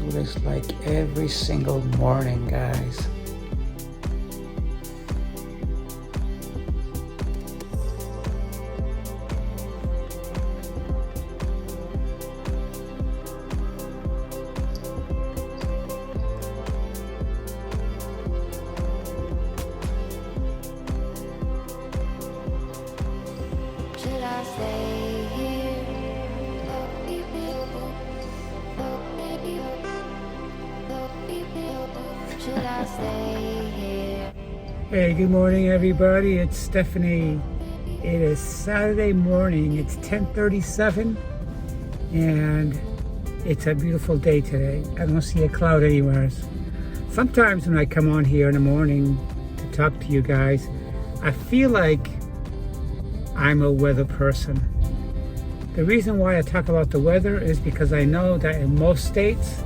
do this like every single morning, guys. Should I stay here? Should I stay here? Hey, good morning everybody. It's Stephanie. It is Saturday morning. It's 10:37 and it's a beautiful day today. I don't see a cloud anywhere. Sometimes when I come on here in the morning to talk to you guys, I feel like I'm a weather person. The reason why I talk about the weather is because I know that in most states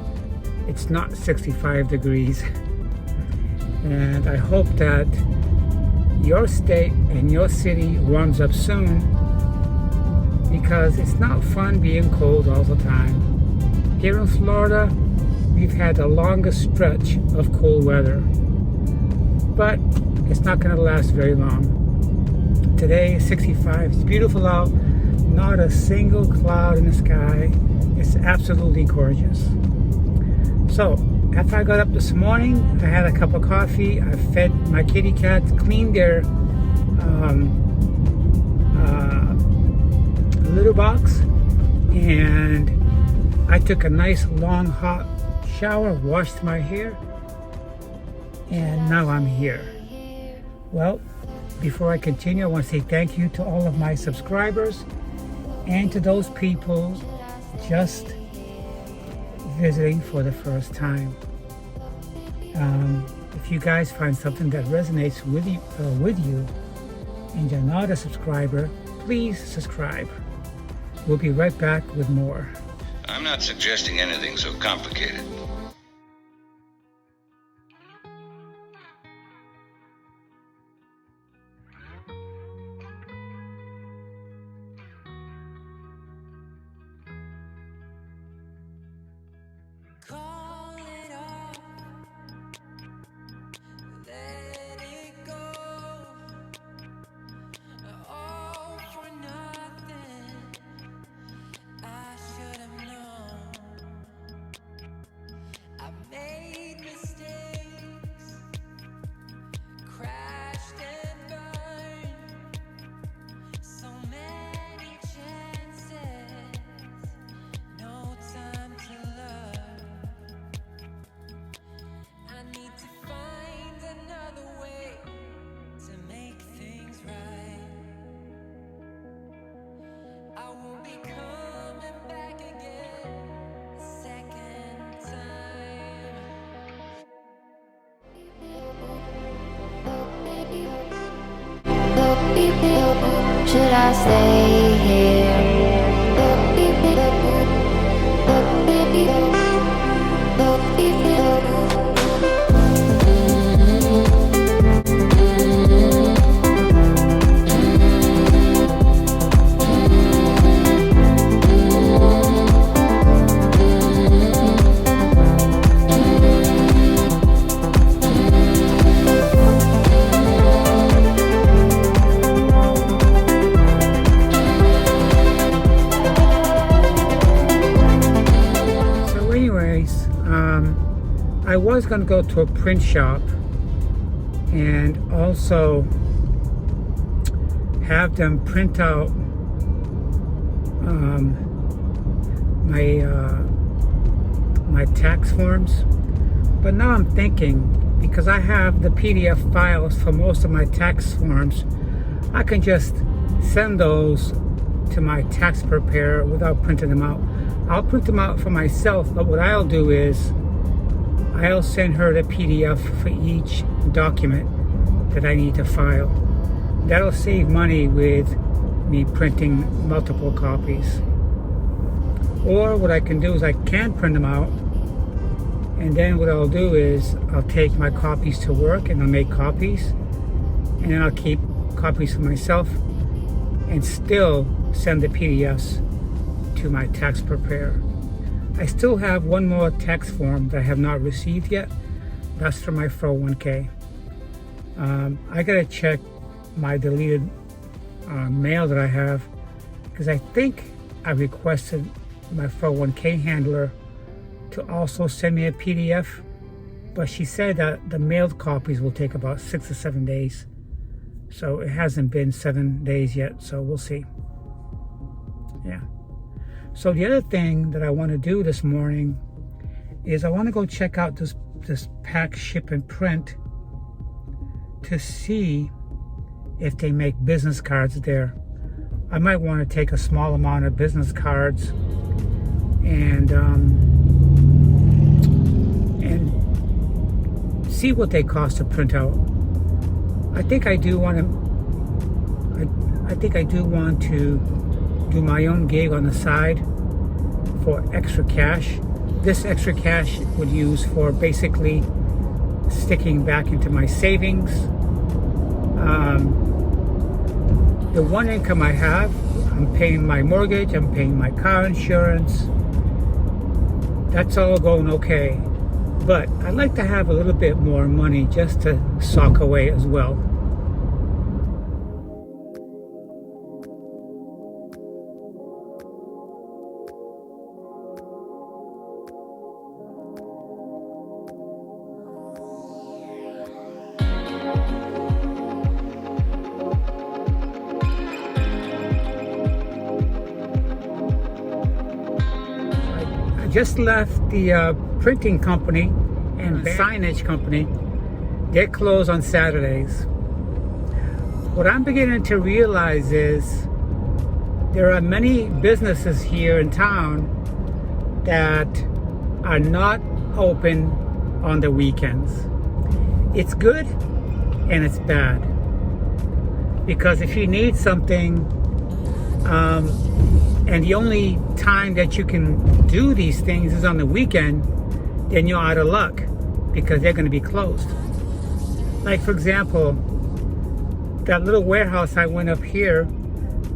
it's not 65 degrees. And I hope that your state and your city warms up soon, because it's not fun being cold all the time. Here in Florida, we've had the longest stretch of cold weather, but it's not going to last very long. Today is 65. It's beautiful out. Not a single cloud in the sky. It's absolutely gorgeous. So, after I got up this morning, I had a cup of coffee. I fed my kitty cats, cleaned their litter box, and I took a nice long hot shower, washed my hair, and now I'm here. Well, before I continue, I want to say thank you to all of my subscribers and to those people just visiting for the first time. If you guys find something that resonates with you and you're not a subscriber, please subscribe. We'll be right back with more. I'm not suggesting anything so complicated. Call it off, let it go, all for nothing. I should have known. I made mistakes, crashed and burned, so many chances, no time to learn. I need to find another way to make things right. I will be coming back again a second time. Should I stay here? I was going to go to a print shop and also have them print out my tax forms, but now I'm thinking, because I have the PDF files for most of my tax forms, I can just send those to my tax preparer without printing them out. I'll print them out for myself, but what I'll do is I'll send her the PDF for each document that I need to file. That'll save money with me printing multiple copies. Or what I can do is I can print them out, and then what I'll do is I'll take my copies to work and I'll make copies, and then I'll keep copies for myself and still send the PDFs to my tax preparer. I still have one more tax form that I have not received yet. That's for my 401k. I gotta check my deleted mail that I have, because I think I requested my 401k handler to also send me a PDF, but she said that the mailed copies will take about 6 or 7 days. So it hasn't been 7 days yet, so we'll see. Yeah. So the other thing that I want to do this morning is I want to go check out this pack, ship, and print to see if they make business cards there. I might want to take a small amount of business cards and see what they cost to print out. I think I do want to do my own gig on the side for extra cash. This extra cash would use for basically sticking back into my savings. The one income I have, I'm paying my mortgage, I'm paying my car insurance. That's all going okay. But I'd like to have a little bit more money just to sock away as well. Just left the printing company and signage company. They're closed on Saturdays. What I'm beginning to realize is there are many businesses here in town that are not open on the weekends. It's good and it's bad, because if you need something and the only time that you can do these things is on the weekend, then you're out of luck, because they're going to be closed. Like, for example, that little warehouse I went up here,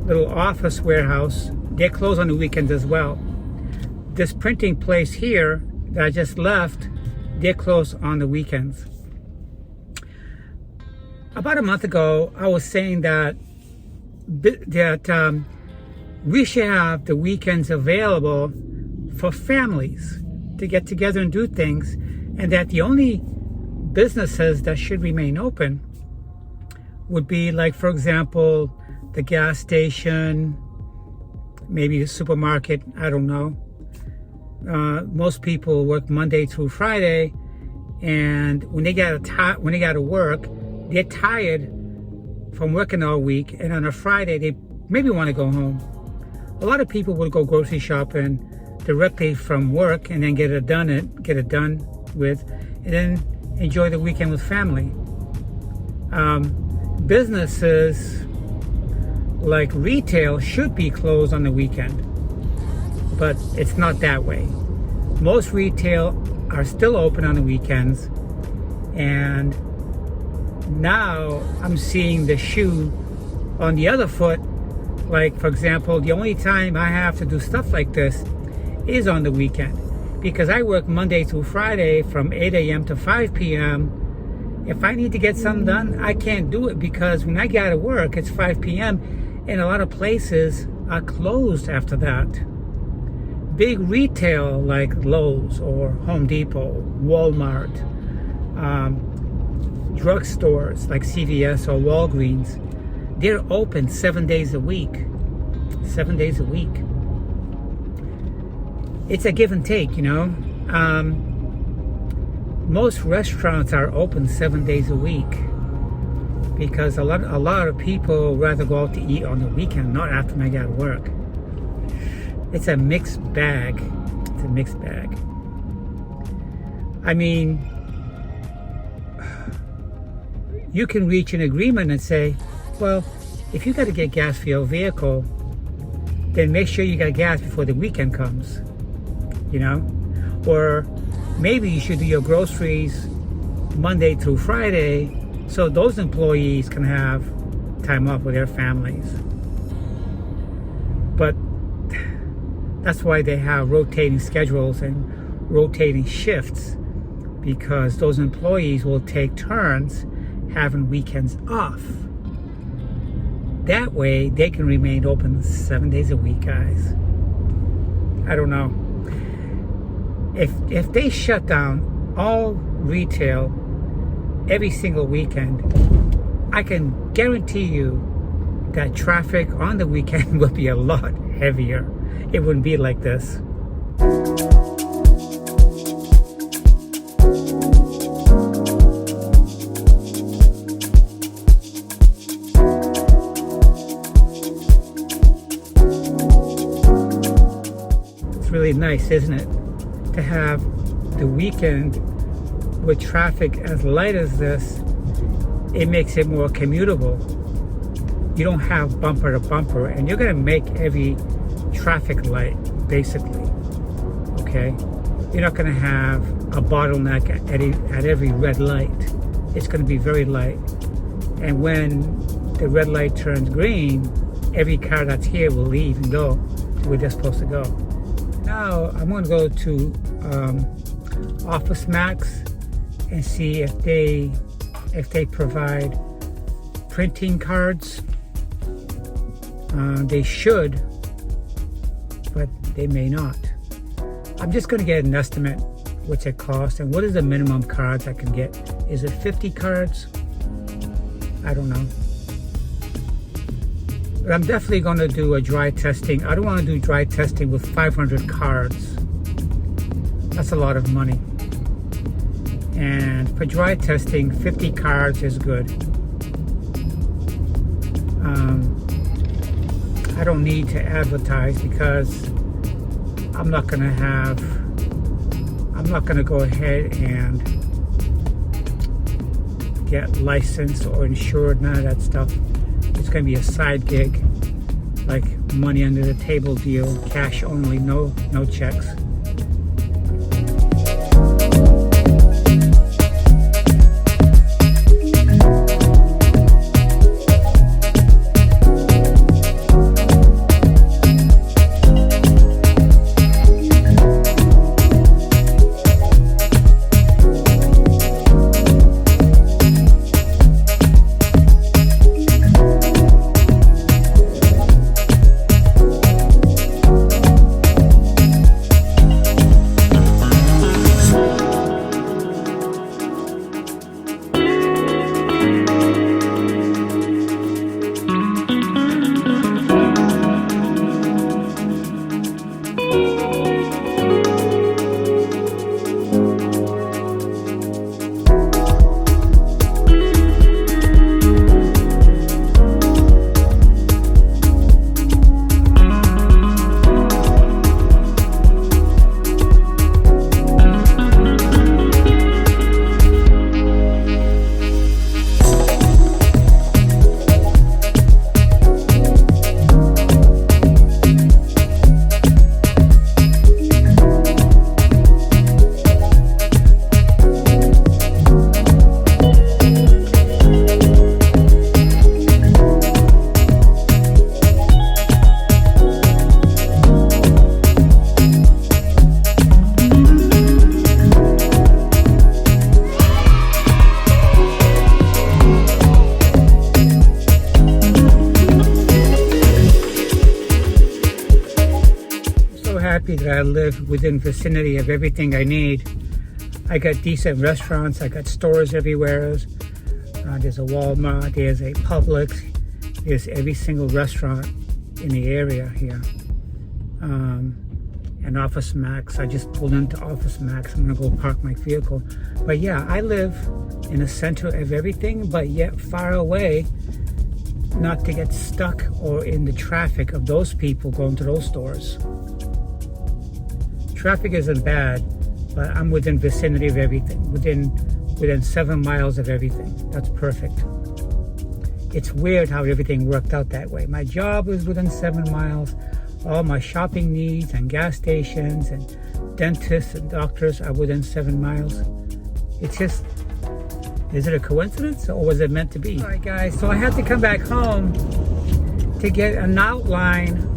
little office warehouse, they're closed on the weekends as well. This printing place here that I just left, they're closed on the weekends. About a month ago, I was saying that we should have the weekends available for families to get together and do things, and that the only businesses that should remain open would be, like, for example, the gas station, maybe the supermarket, I don't know. Most people work Monday through Friday, and when they got to work, they're tired from working all week, and on a Friday they maybe want to go home. A lot of people will go grocery shopping directly from work and then get it done with, and then enjoy the weekend with family. Businesses like retail should be closed on the weekend, but it's not that way. Most retail are still open on the weekends, and now I'm seeing the shoe on the other foot. Like, for example, the only time I have to do stuff like this is on the weekend, because I work Monday through Friday from 8 a.m. to 5 p.m. If I need to get something done, I can't do it, because when I get out of work, it's 5 p.m. and a lot of places are closed after that. Big retail like Lowe's or Home Depot, Walmart, drugstores like CVS or Walgreens, they're open 7 days a week. 7 days a week. It's a give and take, you know. Most restaurants are open 7 days a week, because a lot of people rather go out to eat on the weekend, not after they get work. It's a mixed bag. It's a mixed bag. I mean, you can reach an agreement and say, well, if you got to get gas for your vehicle, then make sure you got gas before the weekend comes, you know? Or maybe you should do your groceries Monday through Friday, so those employees can have time off with their families. But That's why they have rotating schedules and rotating shifts, because those employees will take turns having weekends off. That way they can remain open 7 days a week, guys. I don't know. If they shut down all retail every single weekend, I can guarantee you that traffic on the weekend will be a lot heavier. It wouldn't be like this. It's really nice, isn't it, to have the weekend with traffic as light as this. It makes it more commutable. You don't have bumper to bumper, and you're going to make every traffic light, basically. Okay? You're not going to have a bottleneck at every red light. It's going to be very light. And when the red light turns green, every car that's here will leave and go to where they're supposed to go. Now, I'm going to go to Office Max and see if they provide printing cards. They should, but they may not. I'm just going to get an estimate what's it cost and what is the minimum cards I can get. Is it 50 cards? I don't know. But I'm definitely going to do a dry testing. I don't want to do dry testing with 500 cards. That's a lot of money. And for dry testing, 50 cards is good. I don't need to advertise because I'm not going to go ahead and get licensed or insured, none of that stuff. It's going to be a side gig, like money under the table deal, cash only, no checks. Happy that I live within vicinity of everything I need. I got decent restaurants, I got stores everywhere. There's a Walmart, there's a Publix, there's every single restaurant in the area here. And Office Max, I just pulled into Office Max. I'm gonna go park my vehicle. But yeah, I live in the center of everything, but yet far away, not to get stuck or in the traffic of those people going to those stores. Traffic isn't bad, but I'm within vicinity of everything, within 7 miles of everything. That's perfect. It's weird how everything worked out that way. My job was within 7 miles. All my shopping needs and gas stations and dentists and doctors are within 7 miles. It's just, is it a coincidence or was it meant to be? All right, guys, so I had to come back home to get an outline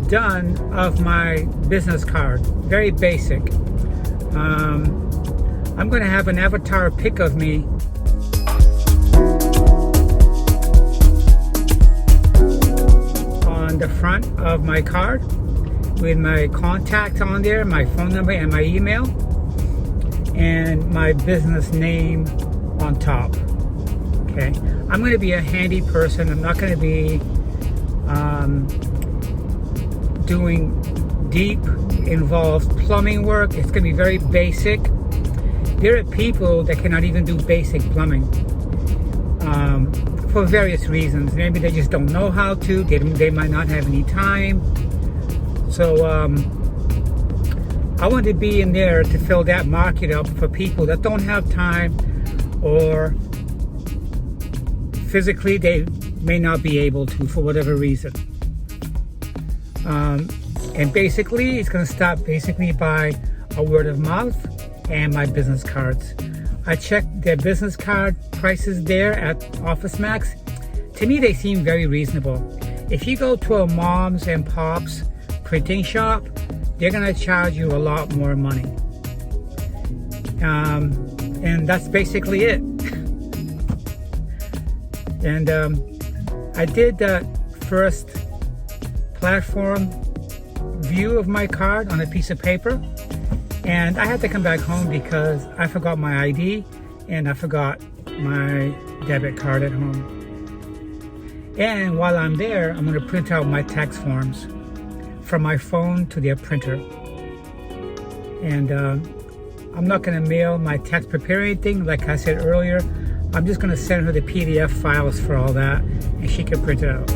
done of my business card. Very basic. I'm going to have an avatar pic of me on the front of my card with my contact on there, my phone number and my email, and my business name on top. Okay, I'm going to be a handy person. I'm not going to be doing deep, involved plumbing work. It's going to be very basic. There are people that cannot even do basic plumbing for various reasons. Maybe they just don't know how to. They might not have any time. So I want to be in there to fill that market up for people that don't have time, or physically they may not be able to for whatever reason. And basically it's going to start basically by a word of mouth and my business cards. I checked their business card prices there at Office Max. To me, they seem very reasonable. If you go to a mom's and pop's printing shop, they're going to charge you a lot more money. And that's basically it. And I did that first platform view of my card on a piece of paper, and I had to come back home because I forgot my ID and I forgot my debit card at home. And while I'm there, I'm going to print out my tax forms from my phone to their printer. And I'm not going to mail my tax preparer anything. Like I said earlier, I'm just going to send her the PDF files for all that, and she can print it out.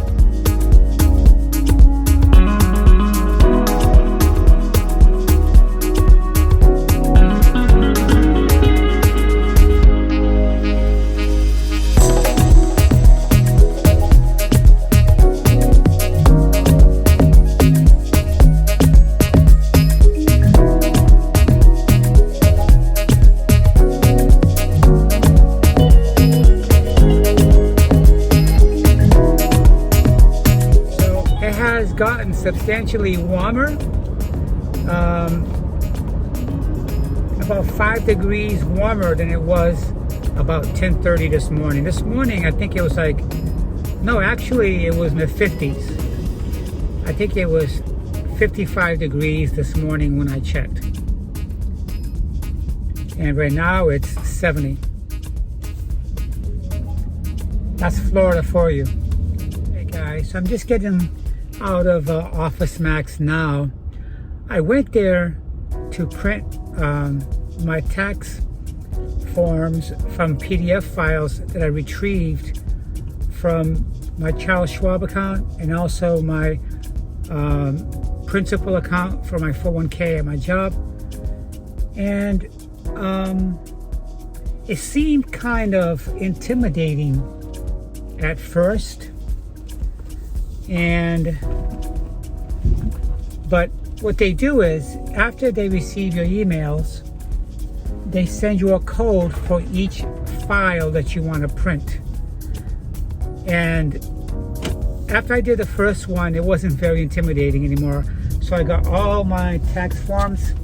Gotten substantially warmer, about 5 degrees warmer than it was about 10:30 this morning. This morning I think it was like, no, actually it was in the 50s. I think it was 55 degrees this morning when I checked, and right now it's 70. That's Florida for you. Hey guys, so I'm just getting out of Office Max now. I went there to print my tax forms from PDF files that I retrieved from my Charles Schwab account, and also my principal account for my 401k at my job. And it seemed kind of intimidating at first. But what they do is, after they receive your emails, they send you a code for each file that you want to print. And after I did the first one, it wasn't very intimidating anymore. So I got all my tax forms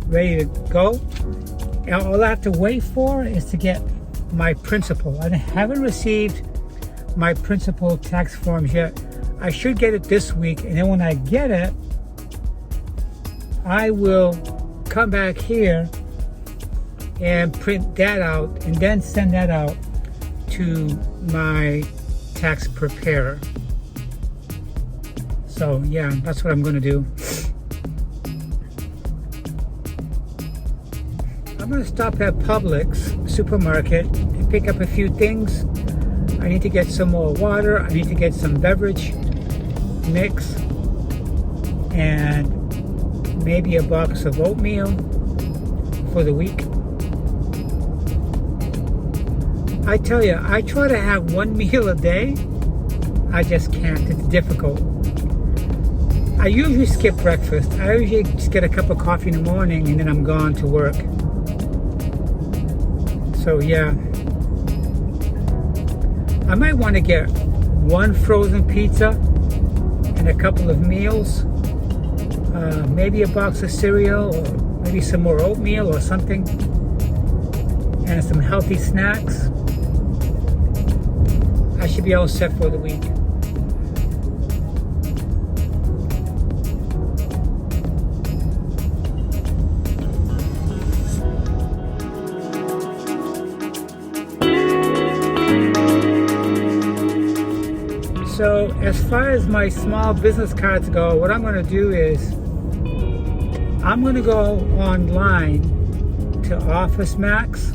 ready to go. And all I have to wait for is to get my principal. I haven't received my principal tax forms yet. I should get it this week, and then when I get it, I will come back here and print that out and then send that out to my tax preparer. So yeah, that's what I'm going to do. I'm going to stop at Publix supermarket and pick up a few things. I need to get some more water. I need to get some beverage mix and maybe a box of oatmeal for the week. I tell you, I try to have one meal a day. I just can't. It's difficult. I usually skip breakfast. I usually just get a cup of coffee in the morning and then I'm gone to work. So yeah, I might want to get one frozen pizza and and a couple of meals, maybe a box of cereal, or maybe some more oatmeal or something, and some healthy snacks, I should be all set for the week. So as far as my small business cards go, what I'm going to do is I'm going to go online to Office Max,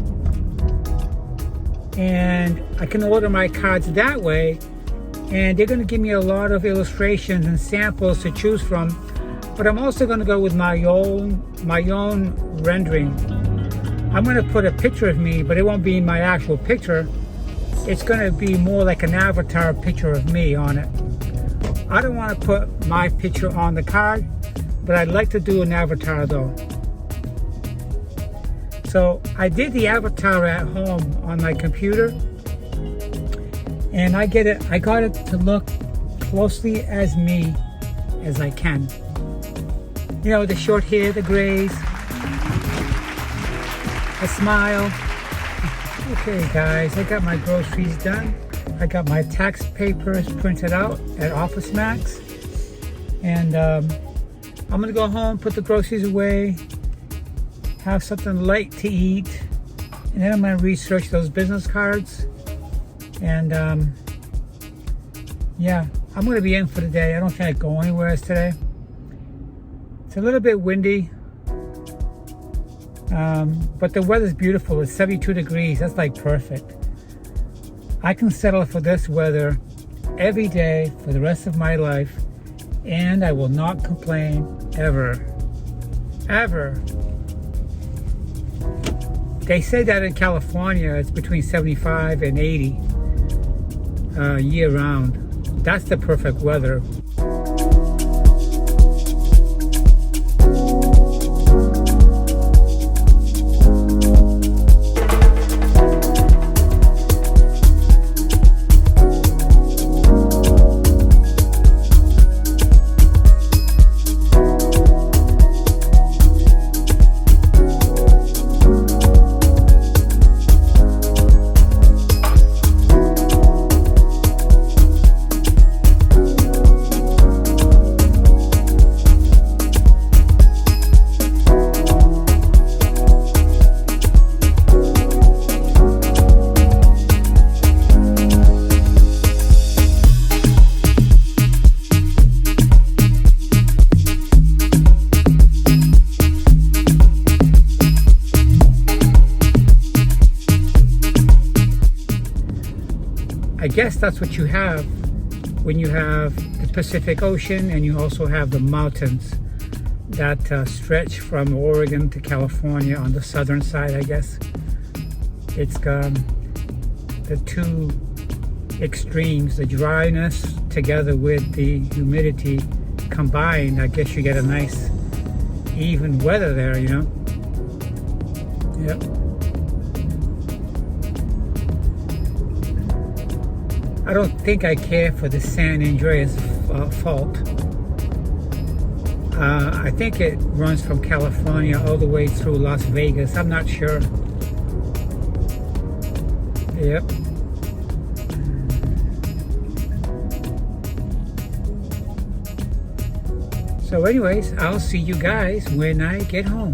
and I can order my cards that way, and they're going to give me a lot of illustrations and samples to choose from. But I'm also going to go with my own rendering. I'm going to put a picture of me, but it won't be my actual picture. It's going to be more like an avatar picture of me on it. I don't want to put my picture on the card, but I'd like to do an avatar though. So I did the avatar at home on my computer, and I got it to look closely as me as I can. You know, the short hair, the grays, a smile. Okay guys, I got my groceries done. I got my tax papers printed out at Office Max. And I'm gonna go home, put the groceries away, have something light to eat, and then I'm gonna research those business cards. And yeah, I'm gonna be in for the day. I don't think I go anywhere today. It's a little bit windy. But the weather's beautiful. It's 72 degrees. That's like perfect. I can settle for this weather every day for the rest of my life, and I will not complain ever. Ever. They say that in California it's between 75 and 80 year round. That's the perfect weather. I guess that's what you have when you have the Pacific Ocean, and you also have the mountains that stretch from Oregon to California on the southern side, I guess. It's the two extremes, the dryness together with the humidity combined. I guess you get a nice even weather there, you know? Yep. I don't think I care for the San Andreas fault. I think it runs from California all the way through Las Vegas. I'm not sure. Yep. So anyways, I'll see you guys when I get home.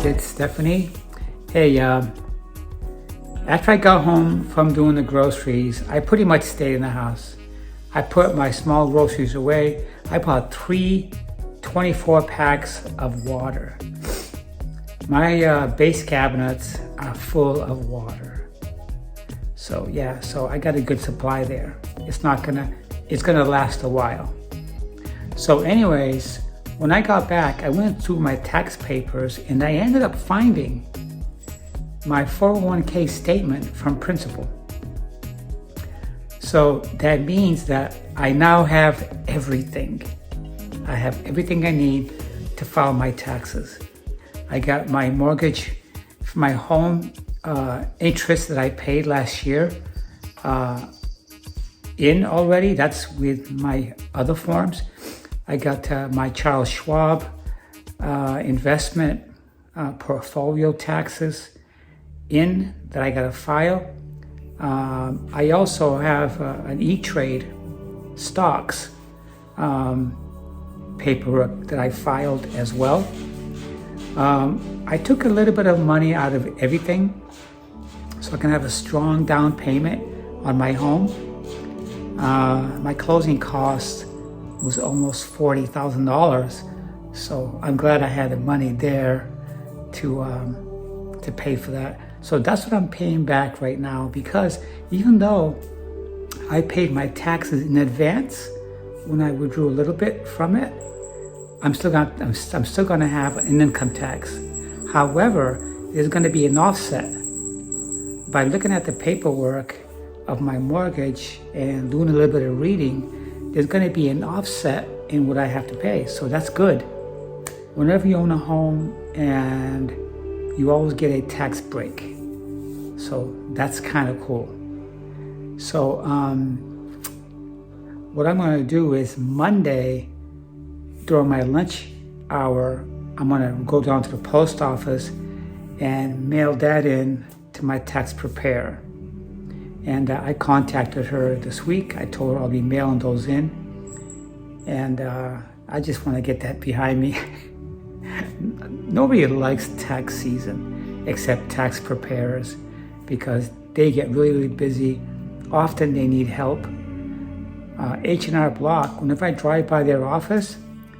It's Stephanie. Hey, after I got home from doing the groceries, I pretty much stayed in the house. I put my small groceries away. I bought 24 packs of water. My base cabinets are full of water. So yeah, so I got a good supply there. It's gonna last a while. So anyways, when I got back, I went through my tax papers and I ended up finding my 401k statement from Principal. So that means that I now have everything. I have everything I need to file my taxes. I got my mortgage for my home interest that I paid last year in already. That's with my other forms. I got my Charles Schwab investment portfolio taxes in that I got to file. I also have an E-Trade stocks paperwork that I filed as well. I took a little bit of money out of everything so I can have a strong down payment on my home. My closing cost was almost $40,000, so I'm glad I had the money there to pay for that. So that's what I'm paying back right now, because even though I paid my taxes in advance when I withdrew a little bit from it, I'm still gonna have an income tax. However, there's gonna be an offset. By looking at the paperwork of my mortgage and doing a little bit of reading, there's gonna be an offset in what I have to pay. So that's good. Whenever you own a home, and you always get a tax break. So that's kind of cool. So what I'm gonna do is Monday, during my lunch hour, I'm gonna go down to the post office and mail that in to my tax preparer. And I contacted her this week. I told her I'll be mailing those in. And I just wanna get that behind me. Nobody likes tax season except tax preparers, because they get really, really busy. Often they need help. H&R Block, whenever I drive by their office,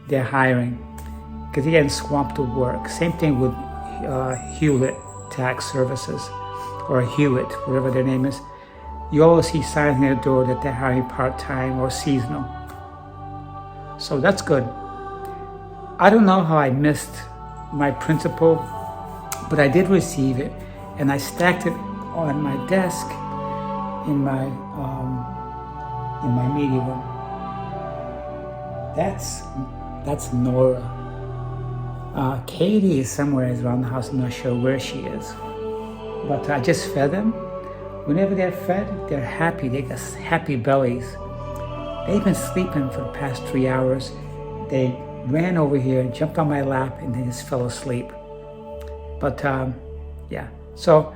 they're hiring because they're getting swamped with work. Same thing with Hewlett Tax Services, or Hewitt, whatever their name is. You always see signs on their door that they're hiring part-time or seasonal. So that's good. I don't know how I missed my principal, but I did receive it, and I stacked it on my desk in my meeting room. That's Nora. Katie is somewhere around the house. I'm not sure where she is, but I just fed them. Whenever they're fed, they're happy. They got happy bellies. They've been sleeping for the past 3 hours. They ran over here, jumped on my lap, and they just fell asleep. But yeah, so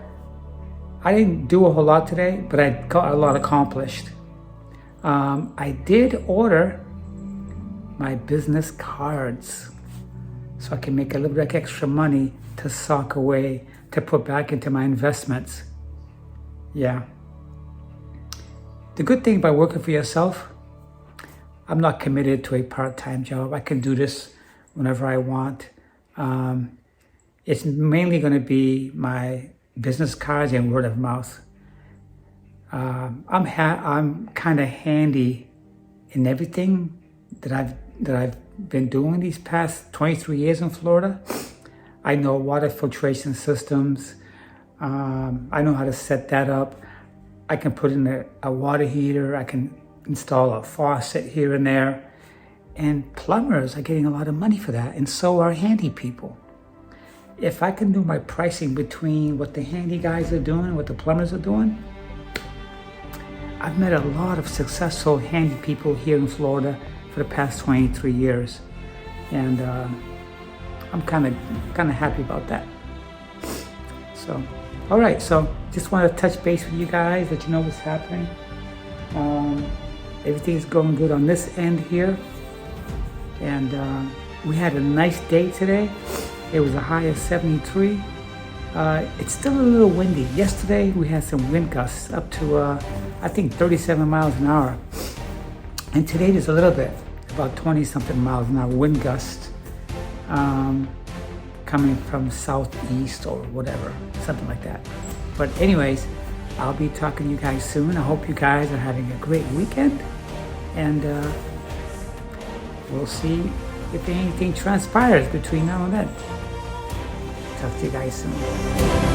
I didn't do a whole lot today, but I got a lot accomplished. I did order my business cards so I can make a little bit extra money to sock away, to put back into my investments. Yeah. The good thing about working for yourself, I'm not committed to a part-time job. I can do this whenever I want. It's mainly going to be my business cards and word of mouth. I'm kind of handy in everything that I've been doing these past 23 years in Florida. I know water filtration systems. I know how to set that up. I can put in a water heater. I can install a faucet here and there. And plumbers are getting a lot of money for that, and so are handy people. If I can do my pricing between what the handy guys are doing and what the plumbers are doing, I've met a lot of successful handy people here in Florida for the past 23 years. And I'm kind of happy about that. So, all right, so just want to touch base with you guys, let you know what's happening. Everything's going good on this end here. And we had a nice day today. It was a high of 73. It's still a little windy. Yesterday we had some wind gusts up to I think 37 miles an hour. And today there's a little bit, about 20 something miles an hour wind gust coming from southeast or whatever, something like that. But anyways, I'll be talking to you guys soon. I hope you guys are having a great weekend, and we'll see if anything transpires between now and then. Talk to you guys soon.